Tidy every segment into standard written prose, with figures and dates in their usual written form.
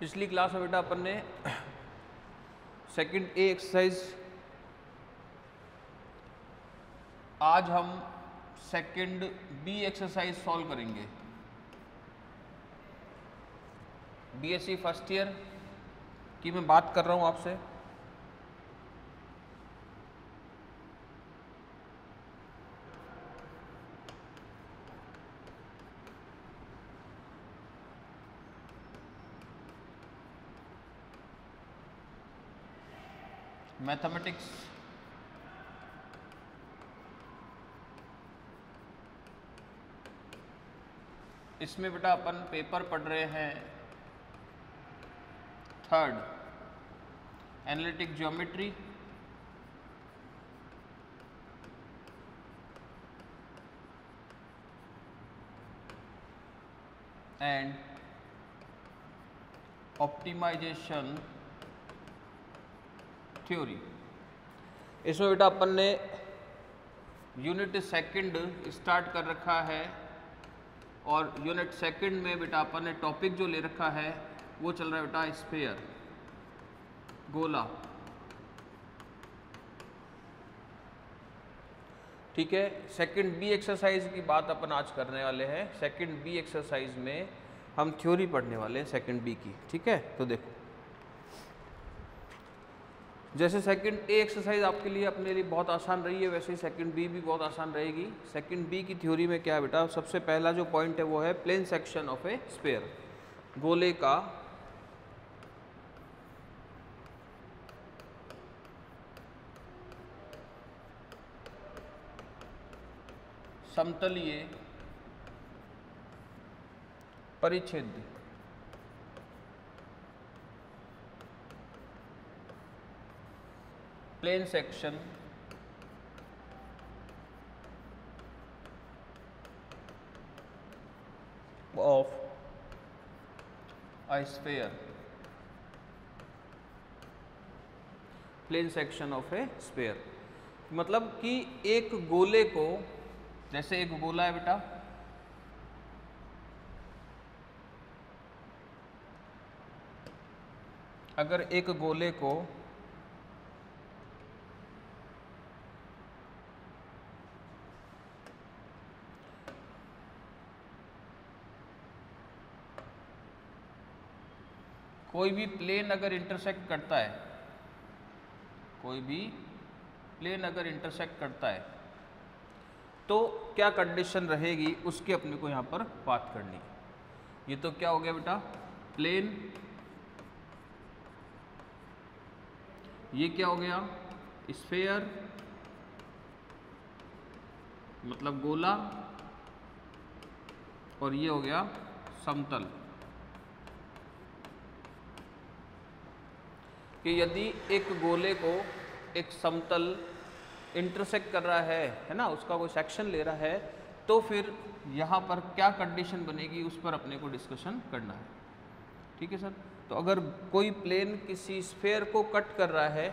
पिछली क्लास में बेटा अपन ने सेकंड ए एक्सरसाइज, आज हम सेकंड बी एक्सरसाइज सॉल्व करेंगे। बीएससी फर्स्ट ईयर की मैं बात कर रहा हूं आपसे। मैथमेटिक्स इसमें बेटा अपन पेपर पढ़ रहे हैं third, analytic geometry and optimisation theory. इसमें बेटा अपन ने यूनिट सेकंड स्टार्ट कर रखा है और यूनिट सेकंड में बेटा अपन ने टॉपिक जो ले रखा है वो चल रहा है बेटा स्फीयर, गोला। ठीक है, सेकंड बी एक्सरसाइज की बात अपन आज करने वाले हैं। सेकंड बी एक्सरसाइज में हम थ्योरी पढ़ने वाले हैं सेकंड बी की। ठीक है, तो देखो जैसे सेकंड ए एक्सरसाइज आपके लिए अपने लिए बहुत आसान रही है, वैसे ही सेकंड बी भी बहुत आसान रहेगी। सेकंड बी की थ्योरी में क्या है बेटा, सबसे पहला जो पॉइंट है वो है plane section of a sphere, गोले का समतलीय परिच्छेद। Plane section of a sphere, plane section of a sphere मतलब कि एक गोले को, जैसे एक गोला है बेटा, अगर एक गोले को कोई भी प्लेन अगर इंटरसेक्ट करता है, कोई भी प्लेन अगर इंटरसेक्ट करता है तो क्या कंडीशन रहेगी उसकी अपने को यहाँ पर बात करनी है। ये तो क्या हो गया बेटा प्लेन, ये क्या हो गया स्फीयर मतलब गोला, और ये हो गया समतल। कि यदि एक गोले को एक समतल इंटरसेक्ट कर रहा है ना, उसका कोई सेक्शन ले रहा है, तो फिर यहाँ पर क्या कंडीशन बनेगी उस पर अपने को डिस्कशन करना है। ठीक है सर, तो अगर कोई प्लेन किसी स्फीयर को कट कर रहा है,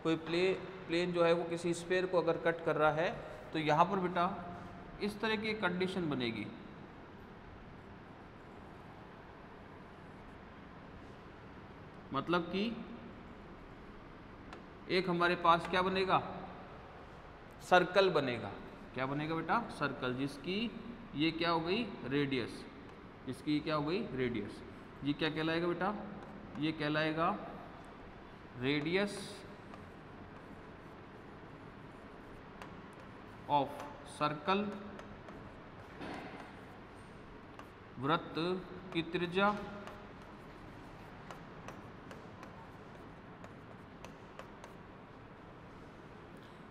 कोई प्लेन जो है वो किसी स्फीयर को अगर कट कर रहा है, तो यहाँ पर बेटा इस तरह की कंडीशन बनेगी। मतलब कि एक हमारे पास क्या बनेगा, सर्कल बनेगा। क्या बनेगा बेटा, सर्कल, जिसकी ये क्या हो गई रेडियस, इसकी क्या हो गई रेडियस। ये क्या कहलाएगा बेटा, ये कहलाएगा रेडियस ऑफ सर्कल, वृत्त की त्रिज्या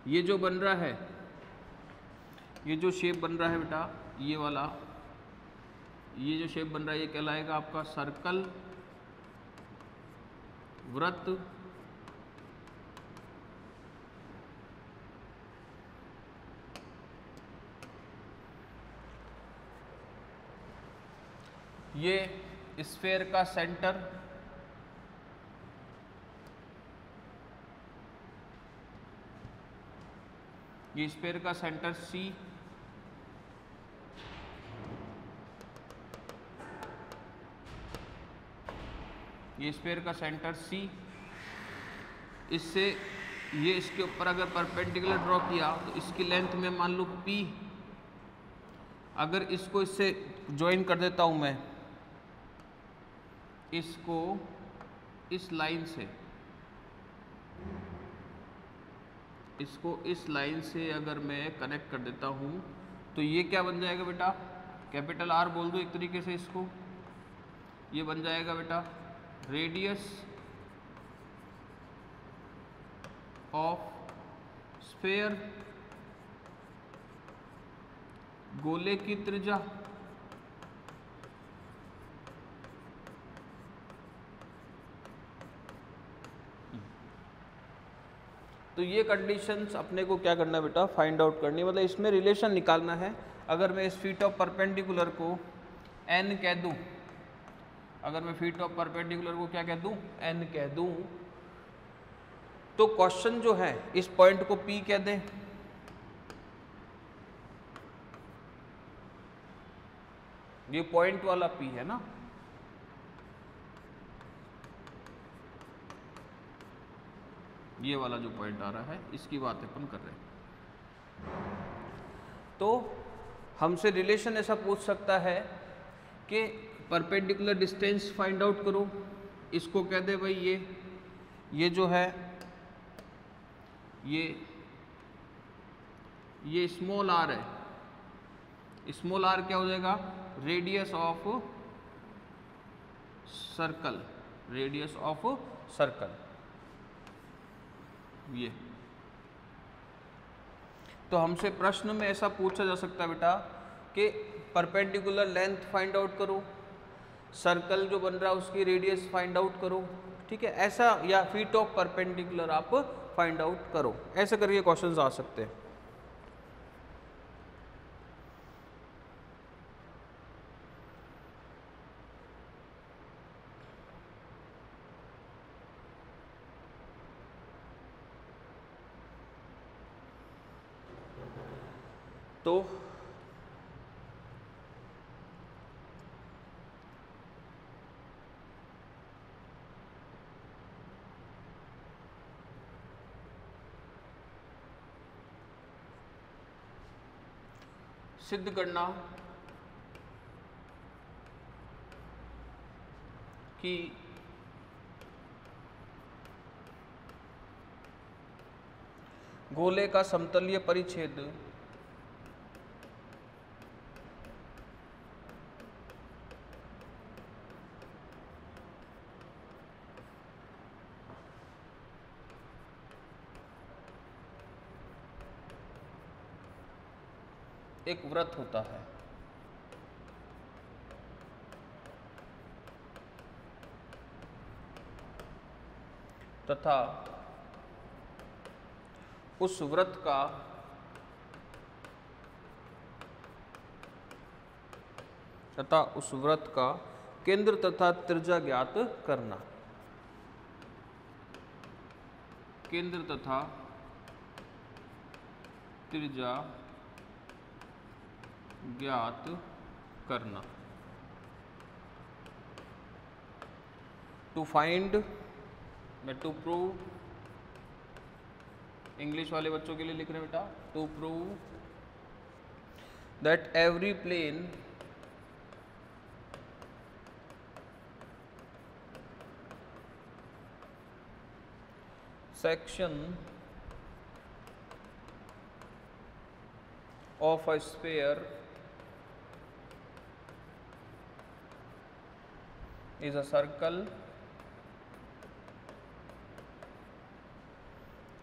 ये जो बन रहा है, ये जो शेप बन रहा है बेटा, ये वाला, ये जो शेप बन रहा है ये कहलाएगा आपका सर्कल, वृत्त, ये स्फीयर का सेंटर, ये स्फीयर का सेंटर C, ये स्फीयर का सेंटर C, इससे ये इसके ऊपर अगर परपेंडिकुलर ड्रॉ किया तो इसकी लेंथ में मान लो P, अगर इसको इससे ज्वाइन कर देता हूँ मैं, इसको इस लाइन से, इसको इस लाइन से अगर मैं कनेक्ट कर देता हूँ तो ये क्या बन जाएगा बेटा, कैपिटल R बोल दो एक तरीके से इसको, ये बन जाएगा बेटा रेडियस ऑफ स्फीयर, गोले की त्रिज्या, तो ये कंडीशंस अपने को क्या करना है बेटा, फाइंड आउट करनी है, मतलब इसमें रिलेशन निकालना है। अगर मैं इस फीट ऑफ परपेंडिकुलर को n कह दूं, अगर मैं फीट ऑफ परपेंडिकुलर को क्या कह दूं, n कह दूं, तो क्वेश्चन जो है इस पॉइंट को P कह दें, ये पॉइंट वाला P है ना, ये वाला जो पॉइंट आ रहा है इसकी बात अपन कर रहे हैं। तो हमसे रिलेशन ऐसा पूछ सकता है कि परपेंडिकुलर डिस्टेंस फाइंड आउट करो, इसको कह दे भाई ये जो है ये स्मॉल r है, स्मॉल r क्या हो जाएगा, radius of circle, radius of circle ये। तो हमसे प्रश्न में ऐसा पूछा जा सकता है बेटा कि परपेंडिकुलर लेंथ फाइंड आउट करो, सर्कल जो बन रहा है उसकी रेडियस फाइंड आउट करो, ठीक है, ऐसा, या फीट ऑफ परपेंडिकुलर आप फाइंड आउट करो, ऐसे करके क्वेश्चंस आ सकते हैं। तो सिद्ध करना कि गोले का समतलीय परिच्छेद एक वृत्त होता है, तथा उस वृत्त का केंद्र तथा त्रिज्या ज्ञात करना, केंद्र तथा त्रिज्या ज्ञात करना। टू फाइंड में टू प्रूव, इंग्लिश वाले बच्चों के लिए लिख रहे हैं बेटा, to prove that every plane section of a sphere is a circle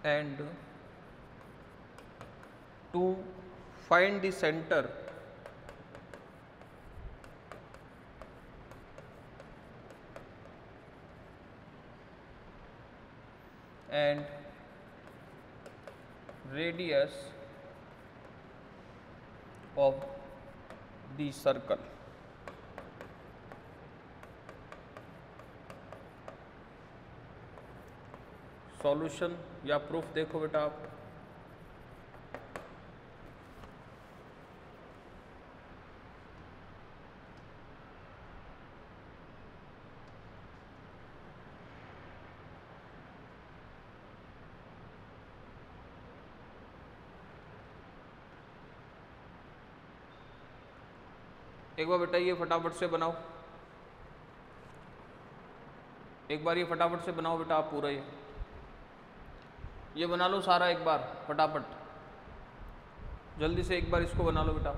and to find the center and radius of the circle। Solution या प्रूफ देखो बेटा आप, एक बार बेटा ये फटाफट से बनाओ, एक बार ये फटाफट से बनाओ बेटा आप पूरा ये बना लो सारा एक बार फटाफट, जल्दी से एक बार इसको बना लो बेटा।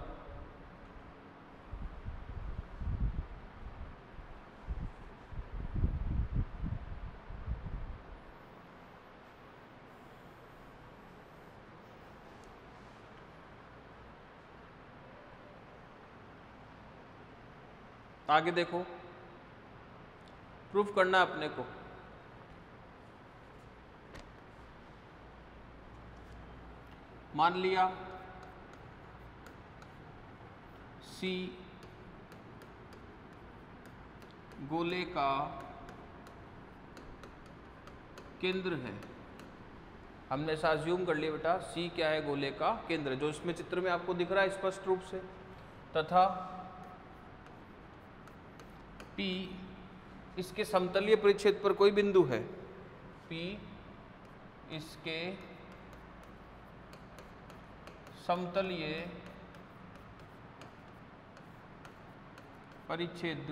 आगे देखो, प्रूफ करना है अपने को। मान लिया सी गोले का केंद्र है। हमने ऐसा अज्यूम कर लिया बेटा, सी क्या है, गोले का केंद्र, जो इसमें चित्र में आपको दिख रहा है स्पष्ट रूप से, तथा P इसके समतलीय परिच्छेद पर कोई बिंदु है, P इसके समतलीय परिच्छेद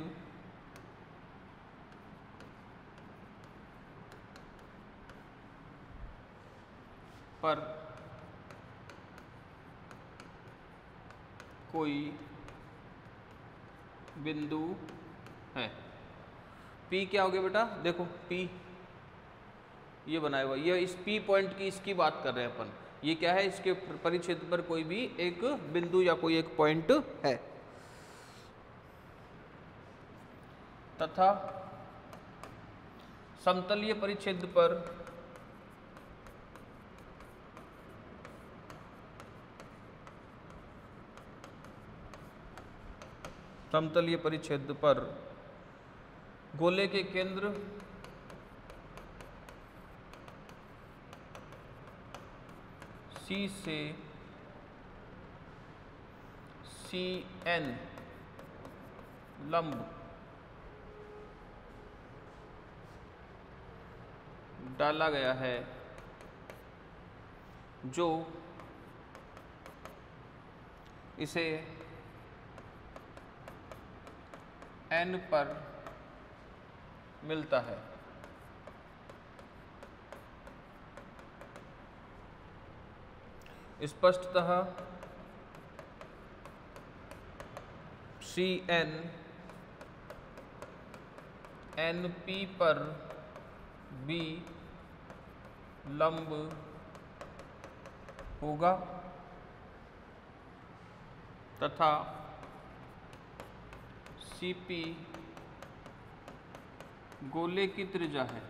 पर कोई बिंदु है। P क्या हो गया बेटा, देखो P ये बनाया हुआ, ये इस P पॉइंट की इसकी बात कर रहे हैं अपन। ये क्या है, इसके परिच्छेद पर कोई भी एक बिंदु या कोई एक पॉइंट है, तथा समतलीय परिच्छेद पर गोले के केंद्र C से CN लंब डाला गया है, जो इसे N पर मिलता है। स्पष्टतः CN NP पर B लंब होगा, तथा CP गोले की त्रिज्या है।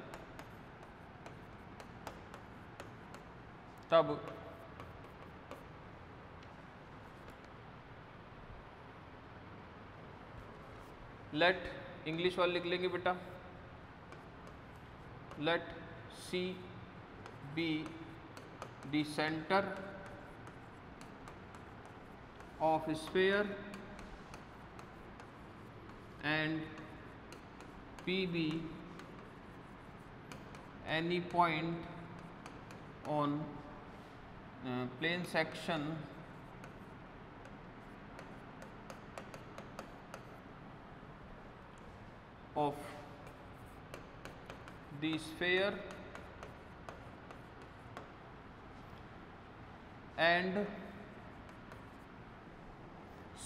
तब लेट, इंग्लिश वाले लिख लेंगे बेटा, late C be the center of sphere and P be any point on plane section of the sphere and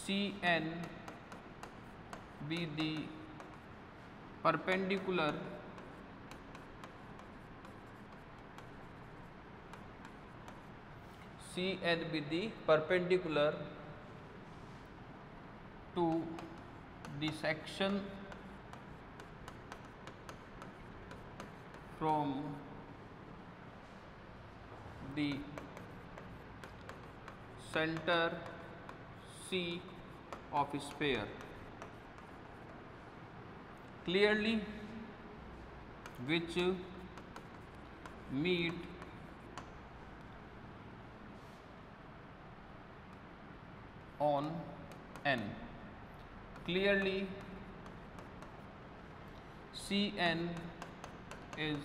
CN be the perpendicular to the section from the center C of sphere clearly, which meet on N. Clearly, CN is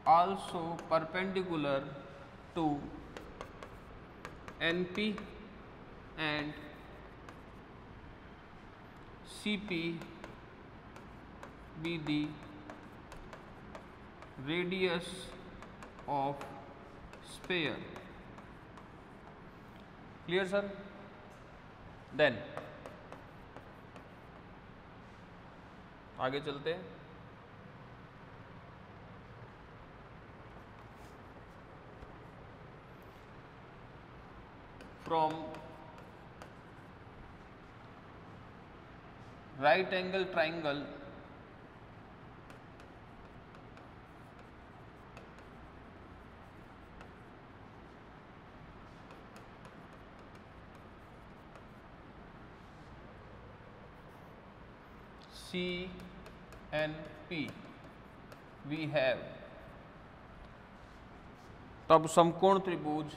also perpendicular to NP and CP be the radius of sphere. Clear sir? Then आगे चलते हैं। From right angle triangle CNP we have, तब समकोण त्रिभुज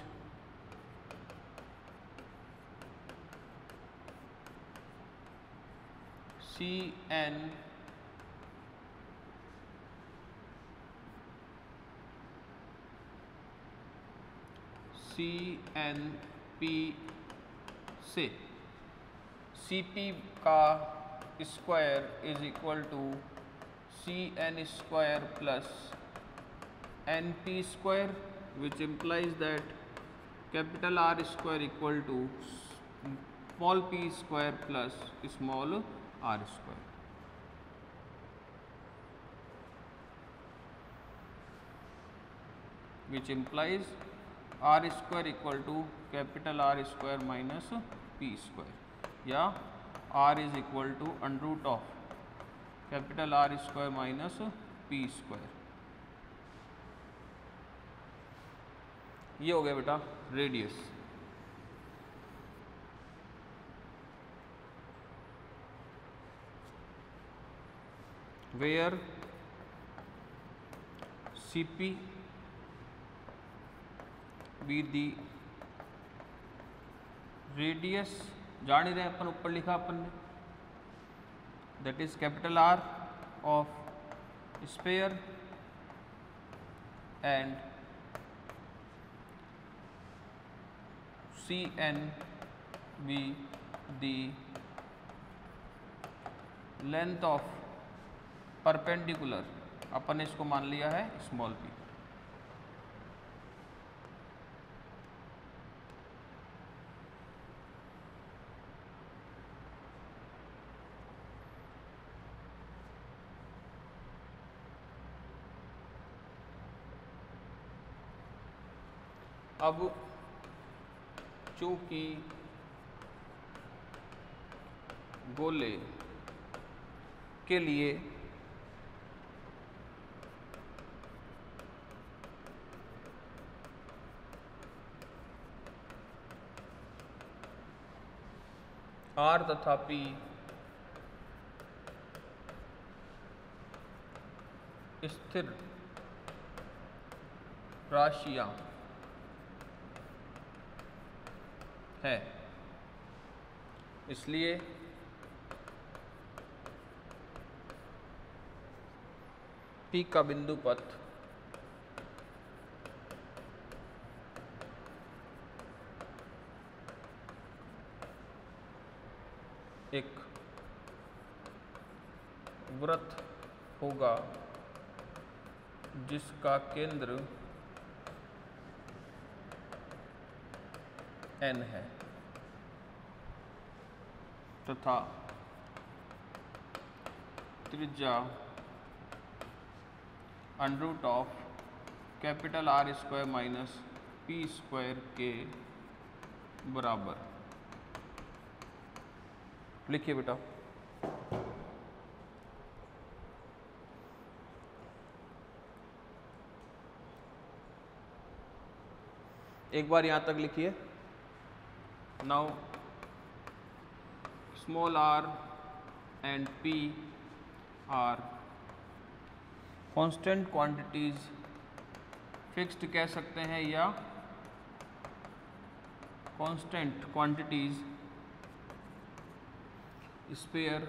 CNP से CP का square is equal to CN square plus NP square, which implies that capital R square equal to small p square plus small r square. Which implies R square equal to capital R square minus p square, या R is equal to under root of capital R square minus p square. ये हो गया बेटा radius. Where CP be the radius, जान ही रहे अपन, ऊपर लिखा अपन ने, that is capital R of sphere and CN be the length of perpendicular, अपन ने इसको मान लिया है स्मॉल p। अब चूंकि गोले के लिए R तथा P स्थिर राशियां है, इसलिए P का बिंदु पथ एक वृत्त होगा जिसका केंद्र N है तथा त्रिज्या under root of capital R square minus p square के बराबर। लिखिए बेटा। एक बार यहां तक लिखिए। Now small r and p are constant quantities, fixed कह सकते हैं या constant quantities sphere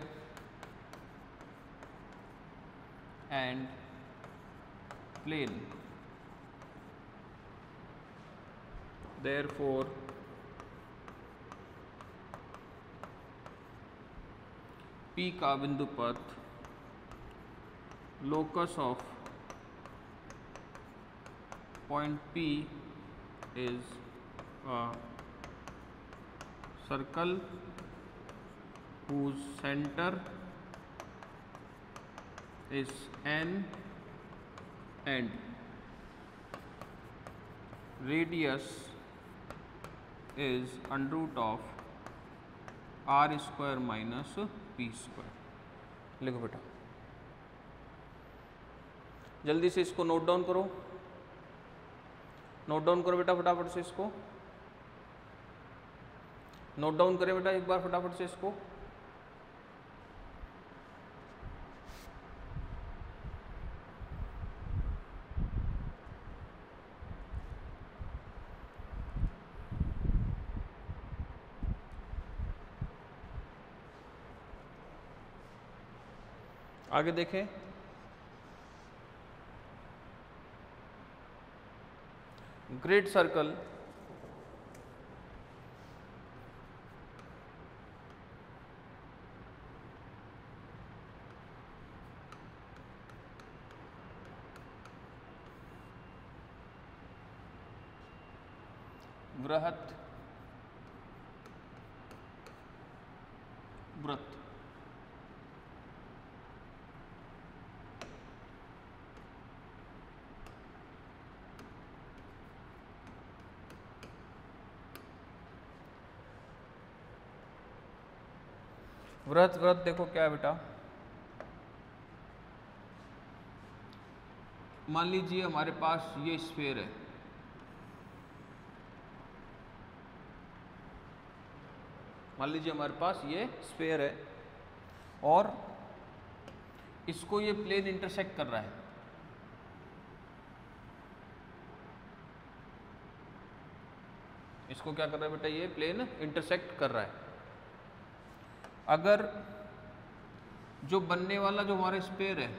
and plane, therefore P का बिंदु पथ locus of point P is a circle whose center is N and radius is under root of r square minus p square। लिखो बेटा, जल्दी से इसको नोट डाउन करो, note down करो बेटा फटाफट से, इसको नोट डाउन करें बेटा एक बार फटाफट से इसको। आगे देखें, ग्रेट सर्कल वृहत वृत्त वृत्त वृत्त देखो क्या है बेटा, मान लीजिए हमारे पास ये स्फीयर है, मान लीजिए हमारे पास ये स्फीयर है और इसको ये प्लेन इंटरसेक्ट कर रहा है। इसको क्या कर रहा है बेटा, ये प्लेन इंटरसेक्ट कर रहा है। अगर जो बनने वाला जो हमारा स्फीयर है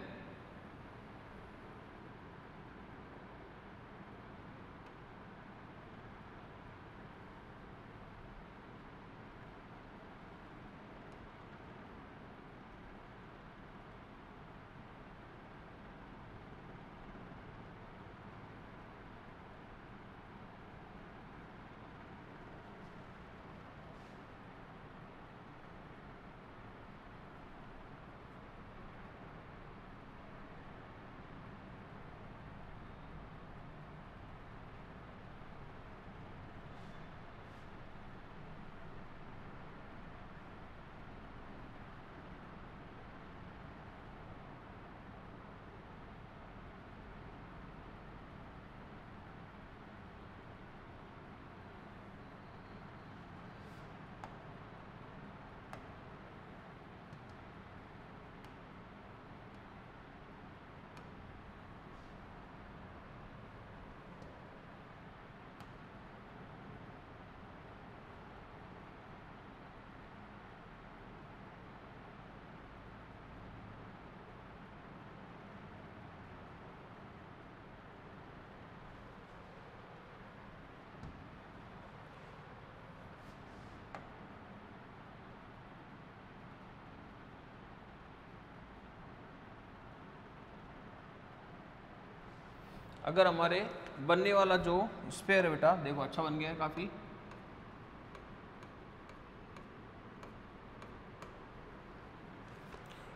अगर हमारे बनने वाला जो स्फीयर है बेटा, देखो अच्छा बन गया है काफी,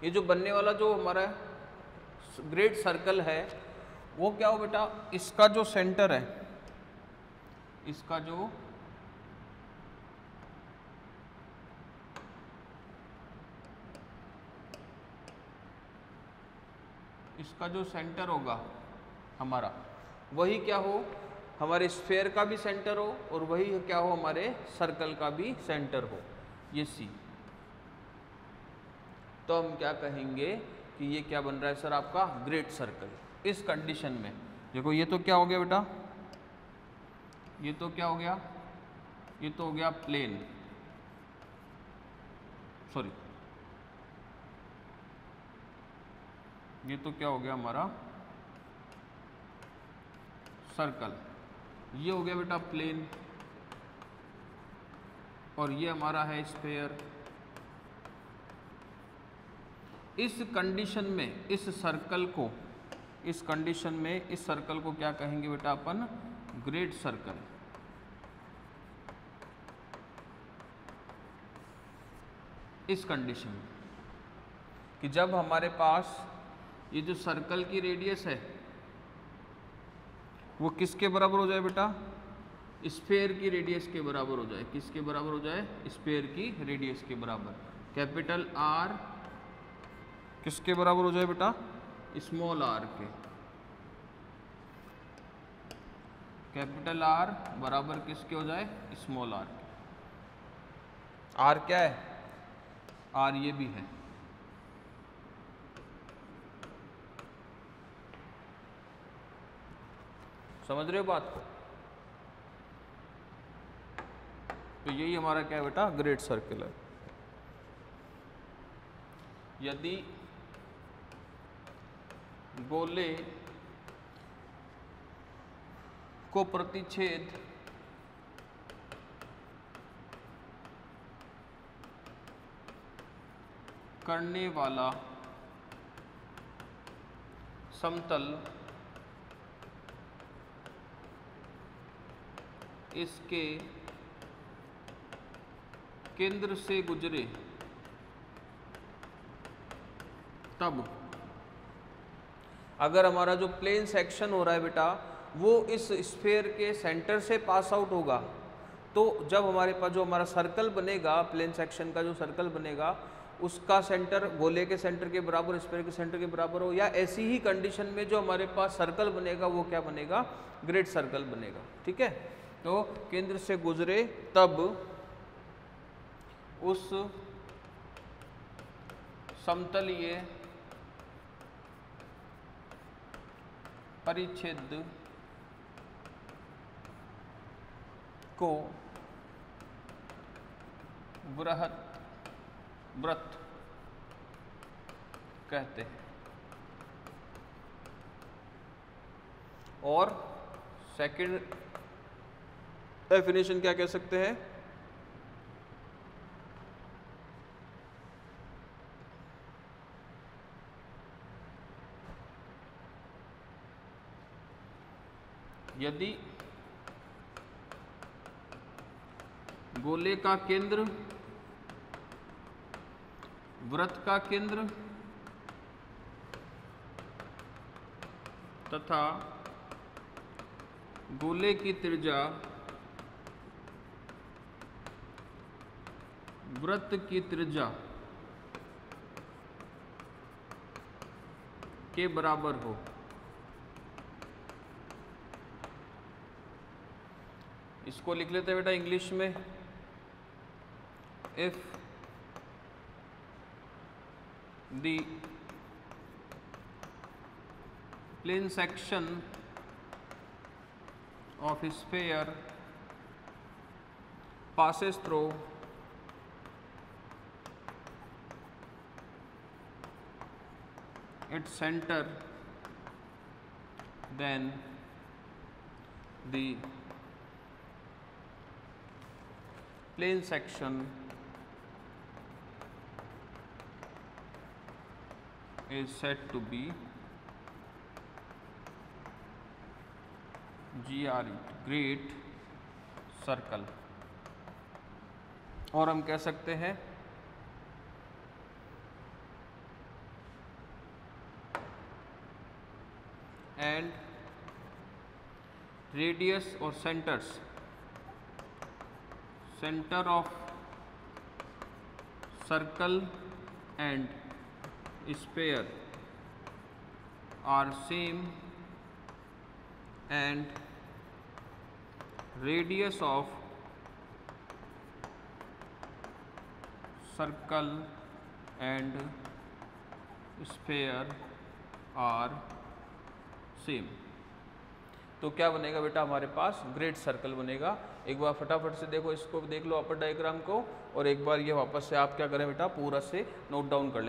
ये जो बनने वाला जो हमारा ग्रेट सर्कल है वो क्या हो बेटा, इसका जो सेंटर है, इसका जो सेंटर होगा हमारा, वही क्या हो, हमारे स्फीयर का भी सेंटर हो और वही क्या हो, हमारे सर्कल का भी सेंटर हो, ये सी। तो हम क्या कहेंगे कि ये क्या बन रहा है सर, आपका ग्रेट सर्कल। इस कंडीशन में देखो, ये तो क्या हो गया बेटा, ये तो क्या हो गया, ये तो हो गया प्लेन, सॉरी ये तो क्या हो गया हमारा सर्कल, ये हो गया बेटा प्लेन, और ये हमारा है स्फीयर, इस कंडीशन में इस सर्कल को, इस कंडीशन में इस सर्कल को क्या कहेंगे बेटा अपन? Great circle. इस कंडीशन में कि जब हमारे पास ये जो सर्कल की रेडियस है वो किसके बराबर हो जाए बेटा? स्फीयर की रेडियस के बराबर हो जाए। किसके बराबर हो जाए? स्फीयर की रेडियस के बराबर। कैपिटल आर किसके बराबर हो जाए बेटा? स्मॉल आर के। कैपिटल आर बराबर किसके हो जाए? स्मॉल आर के। आर क्या है? आर ये भी है। समझ रहे हो बात को? तो यही हमारा क्या है बेटा? ग्रेट सर्कल है। यदि गोले को प्रतिच्छेद करने वाला समतल इसके केंद्र से गुजरे तब, अगर हमारा जो प्लेन सेक्शन हो रहा है बेटा वो इस स्फीयर के सेंटर से पास आउट होगा, तो जब हमारे पास जो हमारा सर्कल बनेगा, प्लेन सेक्शन का जो सर्कल बनेगा उसका सेंटर गोले के सेंटर के बराबर, स्फीयर के सेंटर के बराबर हो, या ऐसी ही कंडीशन में जो हमारे पास सर्कल बनेगा वो क्या बनेगा? ग्रेट सर्कल बनेगा। ठीक है, तो केंद्र से गुजरे तब उस समतलीय परिच्छेद को वृत्त कहते हैं। और सेकंड डेफिनेशन क्या कह सकते हैं? यदि गोले का केंद्र वृत्त का केंद्र तथा गोले की त्रिज्या वृत्त की त्रिज्या के बराबर हो, इसको लिख लेते हैं बेटा इंग्लिश में। If the plane section of a sphere passes through its center, then the plane section is said to be great circle. और हम कह सकते हैं एंड रेडियस और centre of circle and sphere are same and radius of circle and sphere are same। तो क्या बनेगा बेटा हमारे पास? ग्रेट सर्कल बनेगा। एक बार फटाफट से देखो, इसको देख लो अपर डायग्राम को, और एक बार ये वापस से आप क्या करें बेटा पूरा से नोट डाउन कर लें।